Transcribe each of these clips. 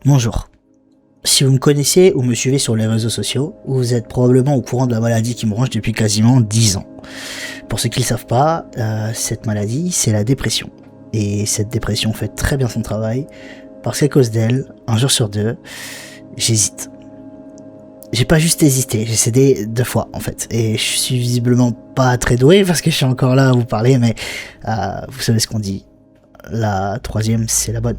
Bonjour. Si vous me connaissez ou me suivez sur les réseaux sociaux, vous êtes probablement au courant de la maladie qui me ronge depuis quasiment 10 ans. Pour ceux qui ne le savent pas, cette maladie, c'est la dépression. Et cette dépression fait très bien son travail, parce qu'à cause d'elle, un jour sur deux, j'hésite. J'ai pas juste hésité, j'ai cédé 2 fois en fait. Et je suis visiblement pas très doué parce que je suis encore là à vous parler, mais vous savez ce qu'on dit. La troisième, c'est la bonne.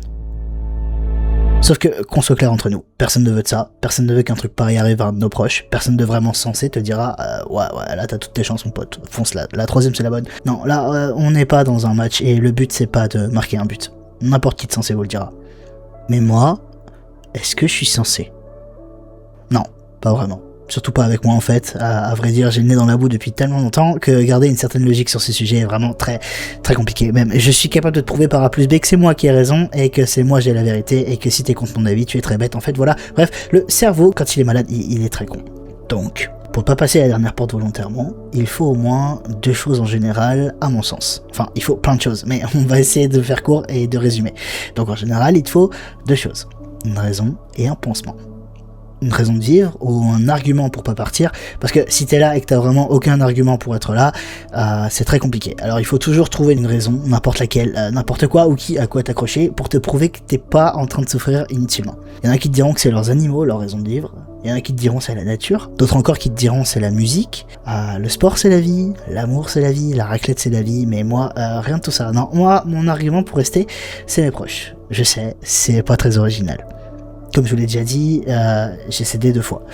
Sauf que, qu'on soit clair entre nous, personne ne veut de ça, personne ne veut qu'un truc pareil arrive à un de nos proches, personne de vraiment sensé te dira ouais, là t'as toutes tes chances mon pote, fonce là, la troisième c'est la bonne. Non, là on n'est pas dans un match et le but c'est pas de marquer un but. N'importe qui de censé vous le dira. Mais moi, est-ce que je suis censé? Non, pas vraiment. Surtout pas avec moi en fait, à vrai dire j'ai le nez dans la boue depuis tellement longtemps que garder une certaine logique sur ce sujet est vraiment très compliqué. Même je suis capable de te prouver par A plus B que c'est moi qui ai raison et que c'est moi j'ai la vérité et que si t'es contre mon avis tu es très bête en fait, voilà. Bref, le cerveau quand il est malade il est très con. Donc, pour pas passer à la dernière porte volontairement, il faut au moins 2 choses en général à mon sens. Enfin, il faut plein de choses, mais on va essayer de faire court et de résumer. Donc en général il te faut 2 choses, une raison et un pansement. Une raison de vivre ou un argument pour pas partir, parce que si t'es là et que t'as vraiment aucun argument pour être là, c'est très compliqué. Alors il faut toujours trouver une raison, n'importe laquelle, n'importe quoi ou qui à quoi t'accrocher pour te prouver que t'es pas en train de souffrir inutilement. Il y en a qui te diront que c'est leurs animaux, leur raison de vivre. Il y en a qui te diront c'est la nature, d'autres encore qui te diront c'est la musique, le sport c'est la vie, l'amour c'est la vie, la raclette c'est la vie, mais moi rien de tout ça. Non, moi mon argument pour rester c'est mes proches. Je sais, c'est pas très original. Comme je vous l'ai déjà dit, j'ai cédé 2 fois.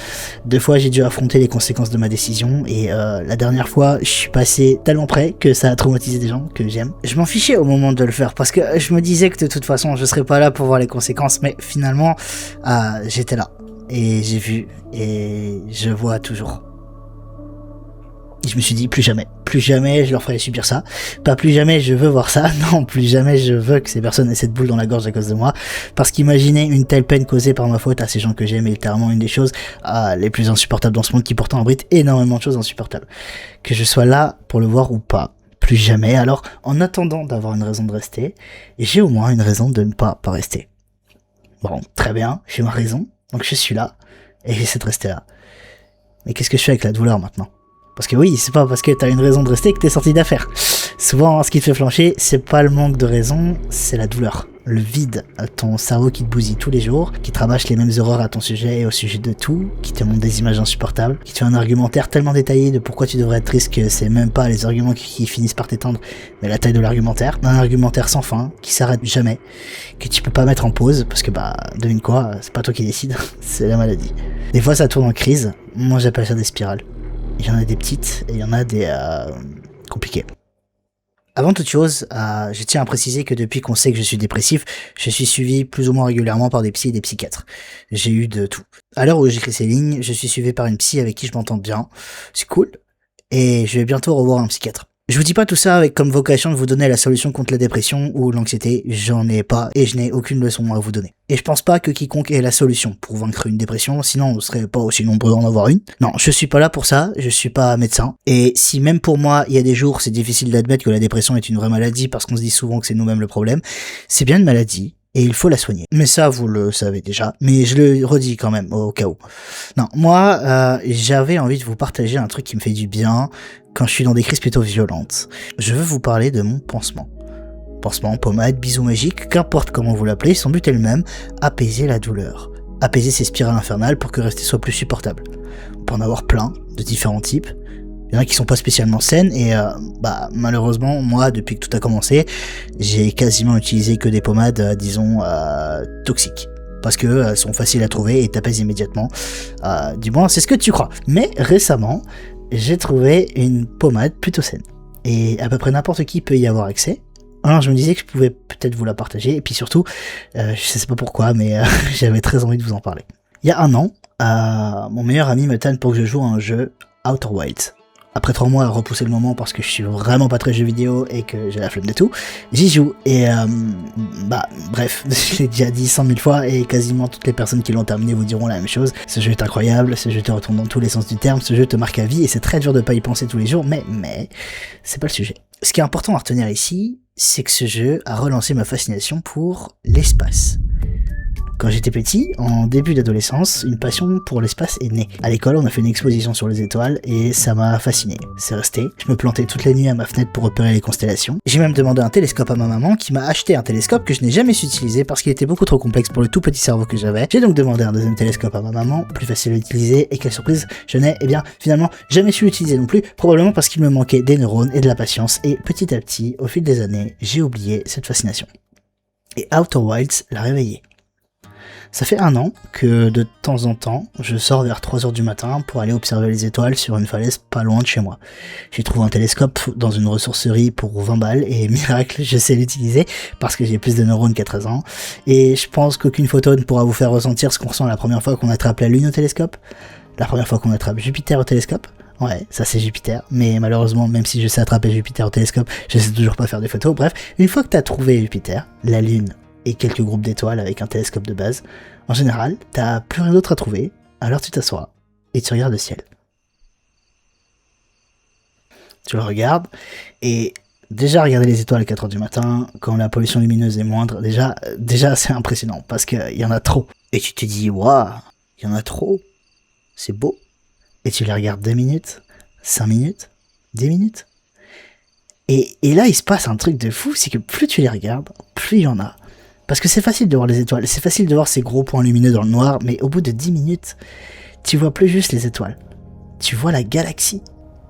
2 fois, j'ai dû affronter les conséquences de ma décision et la dernière fois, je suis passé tellement près que ça a traumatisé des gens que j'aime. Je m'en fichais au moment de le faire parce que je me disais que de toute façon, je serais pas là pour voir les conséquences, mais finalement, j'étais là et j'ai vu et je vois toujours. Et je me suis dit plus jamais je leur ferai subir ça, pas plus jamais je veux voir ça, non plus jamais je veux que ces personnes aient cette boule dans la gorge à cause de moi, parce qu'imaginer une telle peine causée par ma faute à ces gens que j'aime est littéralement une des choses les plus insupportables dans ce monde qui pourtant abrite énormément de choses insupportables. Que je sois là pour le voir ou pas, plus jamais, alors en attendant d'avoir une raison de rester, j'ai au moins une raison de ne pas rester. Bon, très bien, j'ai ma raison, donc je suis là, et j'essaie de rester là. Mais qu'est-ce que je fais avec la douleur maintenant ? Parce que oui, c'est pas parce que t'as une raison de rester que t'es sorti d'affaire. Souvent, ce qui te fait flancher, c'est pas le manque de raison, c'est la douleur. Le vide, ton cerveau qui te bousille tous les jours, qui te rabâche les mêmes horreurs à ton sujet et au sujet de tout, qui te montre des images insupportables, qui te fait un argumentaire tellement détaillé de pourquoi tu devrais être triste que c'est même pas les arguments qui finissent par t'étendre, mais la taille de l'argumentaire. Un argumentaire sans fin, qui s'arrête jamais, que tu peux pas mettre en pause, parce que devine quoi, c'est pas toi qui décide, c'est la maladie. Des fois ça tourne en crise, moi j'appelle ça des spirales. Il y en a des petites et il y en a des compliquées. Avant toute chose, je tiens à préciser que depuis qu'on sait que je suis dépressif, je suis suivi plus ou moins régulièrement par des psys et des psychiatres. J'ai eu de tout. À l'heure où j'écris ces lignes, je suis suivi par une psy avec qui je m'entends bien. C'est cool. Et je vais bientôt revoir un psychiatre. Je vous dis pas tout ça avec comme vocation de vous donner la solution contre la dépression ou l'anxiété, j'en ai pas et je n'ai aucune leçon à vous donner. Et je pense pas que quiconque ait la solution pour vaincre une dépression, sinon on serait pas aussi nombreux à en avoir une. Non, je suis pas là pour ça, je suis pas médecin. Et si même pour moi, il y a des jours c'est difficile d'admettre que la dépression est une vraie maladie parce qu'on se dit souvent que c'est nous-mêmes le problème, c'est bien une maladie. Et il faut la soigner. Mais ça, vous le savez déjà. Mais je le redis quand même, au cas où. Non, moi, j'avais envie de vous partager un truc qui me fait du bien quand je suis dans des crises plutôt violentes. Je veux vous parler de mon pansement. Pansement, pommade, bisou magique, qu'importe comment vous l'appelez, son but est le même, apaiser la douleur. Apaiser ces spirales infernales pour que rester soit plus supportable. On peut en avoir plein, de différents types. Il y en a qui sont pas spécialement saines et malheureusement moi depuis que tout a commencé j'ai quasiment utilisé que des pommades toxiques parce que elles sont faciles à trouver et t'apaisent immédiatement, du moins c'est ce que tu crois. Mais récemment j'ai trouvé une pommade plutôt saine et à peu près n'importe qui peut y avoir accès. Alors je me disais que je pouvais peut-être vous la partager et puis surtout je sais pas pourquoi mais j'avais très envie de vous en parler. Il y a 1 an mon meilleur ami me tanne pour que je joue à un jeu Outer Wilds. Après 3 mois à repousser le moment parce que je suis vraiment pas très jeu vidéo et que j'ai la flemme de tout, j'y joue et bref, je l'ai déjà dit 100 000 fois et quasiment toutes les personnes qui l'ont terminé vous diront la même chose. Ce jeu est incroyable, ce jeu te retourne dans tous les sens du terme, ce jeu te marque à vie et c'est très dur de pas y penser tous les jours, mais c'est pas le sujet. Ce qui est important à retenir ici, c'est que ce jeu a relancé ma fascination pour l'espace. Quand j'étais petit, en début d'adolescence, une passion pour l'espace est née. À l'école, on a fait une exposition sur les étoiles et ça m'a fasciné. C'est resté. Je me plantais toutes les nuits à ma fenêtre pour repérer les constellations. J'ai même demandé un télescope à ma maman qui m'a acheté un télescope que je n'ai jamais su utiliser parce qu'il était beaucoup trop complexe pour le tout petit cerveau que j'avais. J'ai donc demandé un deuxième télescope à ma maman, plus facile à utiliser, et quelle surprise, je n'ai, finalement, jamais su l'utiliser non plus, probablement parce qu'il me manquait des neurones et de la patience, et petit à petit, au fil des années, j'ai oublié cette fascination. Et Outer Wilds l'a réveillé. Ça fait 1 an que de temps en temps, je sors vers 3h du matin pour aller observer les étoiles sur une falaise pas loin de chez moi. J'ai trouvé un télescope dans une ressourcerie pour 20 balles et miracle, je sais l'utiliser parce que j'ai plus de neurones qu'à 13 ans. Et je pense qu'aucune photo ne pourra vous faire ressentir ce qu'on ressent la première fois qu'on attrape la Lune au télescope, la première fois qu'on attrape Jupiter au télescope. Ouais, ça c'est Jupiter, mais malheureusement, même si je sais attraper Jupiter au télescope, je sais toujours pas faire des photos. Bref, une fois que t'as trouvé Jupiter, la Lune et quelques groupes d'étoiles avec un télescope de base, en général, t'as plus rien d'autre à trouver, alors tu t'assois et tu regardes le ciel. Tu le regardes, et déjà regarder les étoiles à 4h du matin, quand la pollution lumineuse est moindre, déjà c'est impressionnant, parce qu'il y en a trop. Et tu te dis, waouh, il y en a trop, c'est beau. Et tu les regardes 2 minutes, 5 minutes, 10 minutes. Et là, il se passe un truc de fou, c'est que plus tu les regardes, plus il y en a. Parce que c'est facile de voir les étoiles, c'est facile de voir ces gros points lumineux dans le noir, mais au bout de 10 minutes, tu vois plus juste les étoiles. Tu vois la galaxie.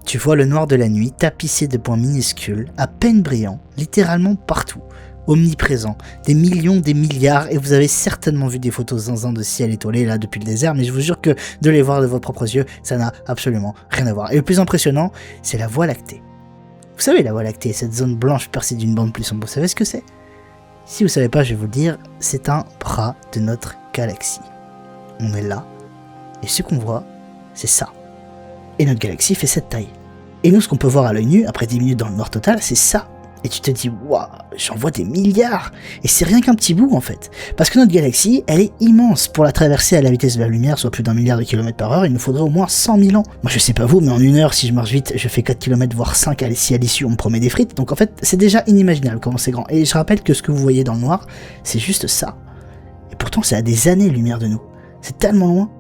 Tu vois le noir de la nuit tapissé de points minuscules, à peine brillants, littéralement partout, omniprésents, des millions, des milliards, et vous avez certainement vu des photos zinzin de ciel étoilé là depuis le désert, mais je vous jure que de les voir de vos propres yeux, ça n'a absolument rien à voir. Et le plus impressionnant, c'est la Voie lactée. Vous savez, la Voie lactée, cette zone blanche percée d'une bande plus sombre, vous savez ce que c'est ? Si vous savez pas, je vais vous le dire, c'est un bras de notre galaxie. On est là, et ce qu'on voit, c'est ça. Et notre galaxie fait cette taille. Et nous, ce qu'on peut voir à l'œil nu, après 10 minutes dans le noir total, c'est ça. Et tu te dis, waouh, j'en vois des milliards. Et c'est rien qu'un petit bout, en fait. Parce que notre galaxie, elle est immense. Pour la traverser à la vitesse de la lumière, soit plus d'1 milliard de kilomètres par heure, il nous faudrait au moins 100 000 ans. Moi, je sais pas vous, mais en 1 heure, si je marche vite, je fais 4 km, voire 5, si à l'issue, on me promet des frites. Donc en fait, c'est déjà inimaginable comment c'est grand. Et je rappelle que ce que vous voyez dans le noir, c'est juste ça. Et pourtant, c'est à des années-lumière de nous. C'est tellement loin.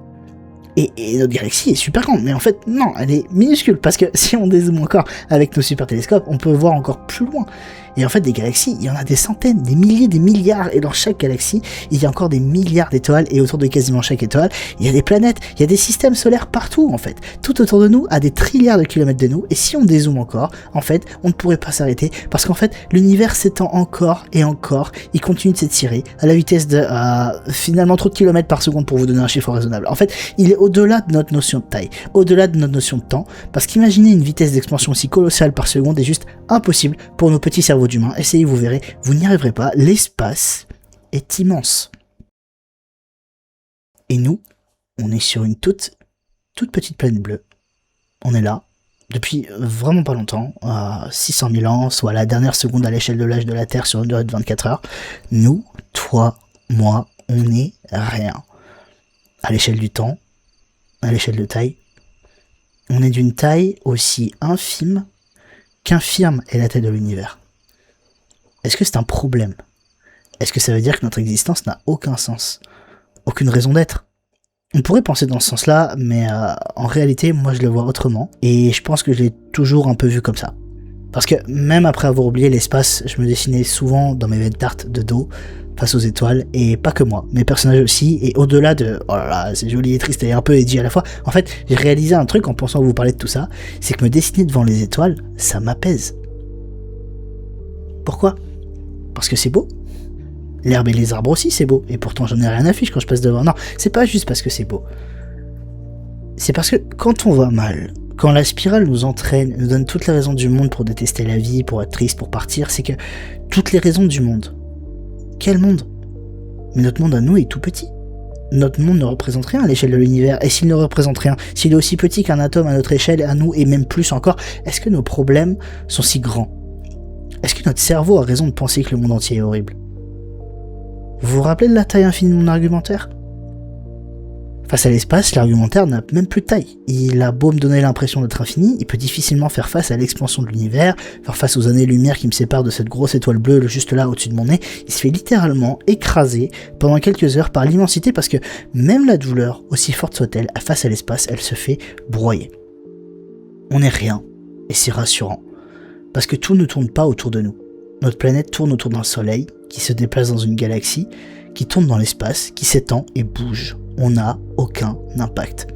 Et notre galaxie est super grande, mais en fait, non, elle est minuscule, parce que si on dézoome encore avec nos super télescopes, on peut voir encore plus loin. Et en fait, des galaxies, il y en a des centaines, des milliers, des milliards, et dans chaque galaxie, il y a encore des milliards d'étoiles, et autour de quasiment chaque étoile, il y a des planètes, il y a des systèmes solaires partout, en fait. Tout autour de nous, à des trilliards de kilomètres de nous, et si on dézoome encore, en fait, on ne pourrait pas s'arrêter, parce qu'en fait, l'univers s'étend encore et encore, il continue de s'étirer, à la vitesse de, finalement, trop de kilomètres par seconde pour vous donner un chiffre raisonnable. En fait, il est au-delà de notre notion de taille, au-delà de notre notion de temps, parce qu'imaginer une vitesse d'expansion aussi colossale par seconde est juste impossible pour nos petits cerveaux d'humains. Essayez, vous verrez, vous n'y arriverez pas, l'espace est immense. Et nous, on est sur une toute petite planète bleue. On est là, depuis vraiment pas longtemps, à 600 000 ans, soit la dernière seconde à l'échelle de l'âge de la Terre sur une durée de 24 heures. Nous, toi, moi, on n'est rien. À l'échelle du temps, à l'échelle de taille, on est d'une taille aussi infime qu'infirme est la taille de l'univers. Est-ce que c'est un problème ? Est-ce que ça veut dire que notre existence n'a aucun sens ? Aucune raison d'être ? On pourrait penser dans ce sens-là, mais en réalité, moi je le vois autrement, et je pense que je l'ai toujours un peu vu comme ça. Parce que même après avoir oublié l'espace, je me dessinais souvent dans mes veines tartes de dos, face aux étoiles, et pas que moi, mes personnages aussi, et au-delà de « oh là là, c'est joli et triste et un peu edgy à la fois », en fait, j'ai réalisé un truc en pensant vous parler de tout ça, c'est que me dessiner devant les étoiles, ça m'apaise. Pourquoi ? Parce que c'est beau. L'herbe et les arbres aussi, c'est beau, et pourtant j'en ai rien à fiche quand je passe devant. Non, c'est pas juste parce que c'est beau. C'est parce que quand on va mal, quand la spirale nous entraîne, nous donne toutes les raisons du monde pour détester la vie, pour être triste, pour partir, c'est que toutes les raisons du monde. Quel monde ? Mais notre monde à nous est tout petit. Notre monde ne représente rien à l'échelle de l'univers, et s'il ne représente rien, s'il est aussi petit qu'un atome à notre échelle, à nous, et même plus encore, est-ce que nos problèmes sont si grands ? Est-ce que notre cerveau a raison de penser que le monde entier est horrible ? Vous vous rappelez de la taille infinie de mon argumentaire ? Face à l'espace, l'argumentaire n'a même plus de taille. Il a beau me donner l'impression d'être infini, il peut difficilement faire face à l'expansion de l'univers, faire face aux années-lumière qui me séparent de cette grosse étoile bleue juste là au-dessus de mon nez. Il se fait littéralement écraser pendant quelques heures par l'immensité parce que même la douleur, aussi forte soit-elle, face à l'espace, elle se fait broyer. On n'est rien, et c'est rassurant, parce que tout ne tourne pas autour de nous. Notre planète tourne autour d'un soleil, qui se déplace dans une galaxie, qui tourne dans l'espace, qui s'étend et bouge. On n'a aucun impact.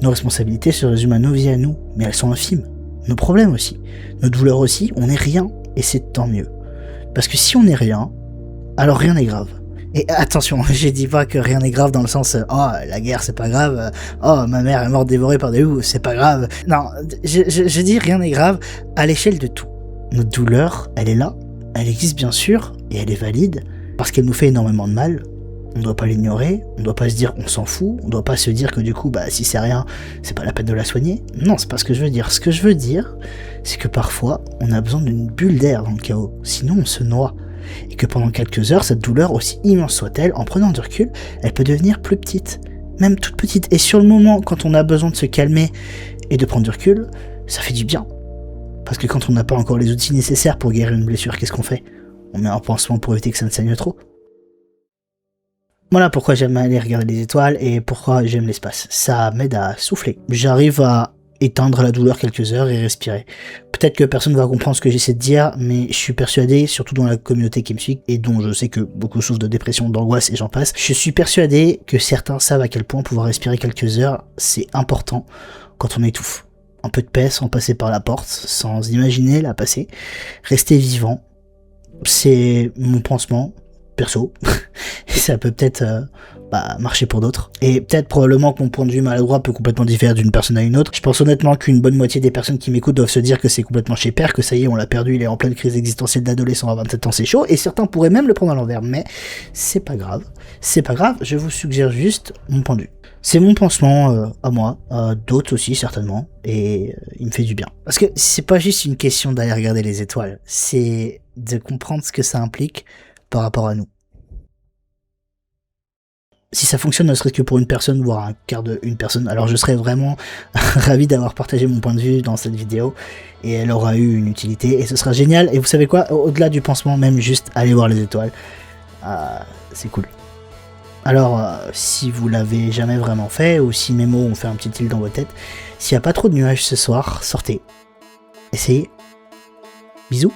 Nos responsabilités se résument à nos vies à nous, mais elles sont infimes. Nos problèmes aussi, nos douleurs aussi, on n'est rien, et c'est tant mieux. Parce que si on n'est rien, alors rien n'est grave. Et attention, je dis pas que rien n'est grave dans le sens « Oh, la guerre c'est pas grave, oh, ma mère est morte dévorée par des loups, c'est pas grave ». Non, je dis rien n'est grave à l'échelle de tout. Notre douleur, elle est là, elle existe bien sûr, et elle est valide, parce qu'elle nous fait énormément de mal. On doit pas l'ignorer, on doit pas se dire on s'en fout, on doit pas se dire que du coup si c'est rien, c'est pas la peine de la soigner. Non, c'est pas ce que je veux dire. Ce que je veux dire, c'est que parfois, on a besoin d'une bulle d'air dans le chaos, sinon on se noie. Et que pendant quelques heures, cette douleur, aussi immense soit-elle, en prenant du recul, elle peut devenir plus petite, même toute petite. Et sur le moment, quand on a besoin de se calmer et de prendre du recul, ça fait du bien. Parce que quand on n'a pas encore les outils nécessaires pour guérir une blessure, qu'est-ce qu'on fait? On met un pansement pour éviter que ça ne saigne trop. Voilà pourquoi j'aime aller regarder les étoiles et pourquoi j'aime l'espace. Ça m'aide à souffler. J'arrive à éteindre la douleur quelques heures et respirer. Peut-être que personne ne va comprendre ce que j'essaie de dire, mais je suis persuadé, surtout dans la communauté qui me suit, et dont je sais que beaucoup souffrent de dépression, d'angoisse et j'en passe, je suis persuadé que certains savent à quel point pouvoir respirer quelques heures, c'est important quand on étouffe. Un peu de paix sans passer par la porte, sans imaginer la passer. Rester vivant, c'est mon pansement, perso, et ça peut peut-être marcher pour d'autres. Et peut-être probablement que mon point de vue maladroit peut complètement différer d'une personne à une autre. Je pense honnêtement qu'une bonne moitié des personnes qui m'écoutent doivent se dire que c'est complètement chez père, que ça y est, on l'a perdu, il est en pleine crise existentielle d'adolescent à 27 ans, c'est chaud, et certains pourraient même le prendre à l'envers, mais c'est pas grave, je vous suggère juste mon point de vue. C'est mon pansement à moi, d'autres aussi certainement, et il me fait du bien. Parce que c'est pas juste une question d'aller regarder les étoiles, c'est de comprendre ce que ça implique par rapport à nous. Si ça fonctionne ne serait-ce que pour une personne, voire un quart d'une personne, alors je serais vraiment ravi d'avoir partagé mon point de vue dans cette vidéo, et elle aura eu une utilité, et ce sera génial. Et vous savez quoi, au-delà du pansement, même juste aller voir les étoiles, c'est cool. Alors, si vous l'avez jamais vraiment fait, ou si mes mots ont fait un petit tilt dans votre tête, s'il n'y a pas trop de nuages ce soir, sortez. Essayez. Bisous.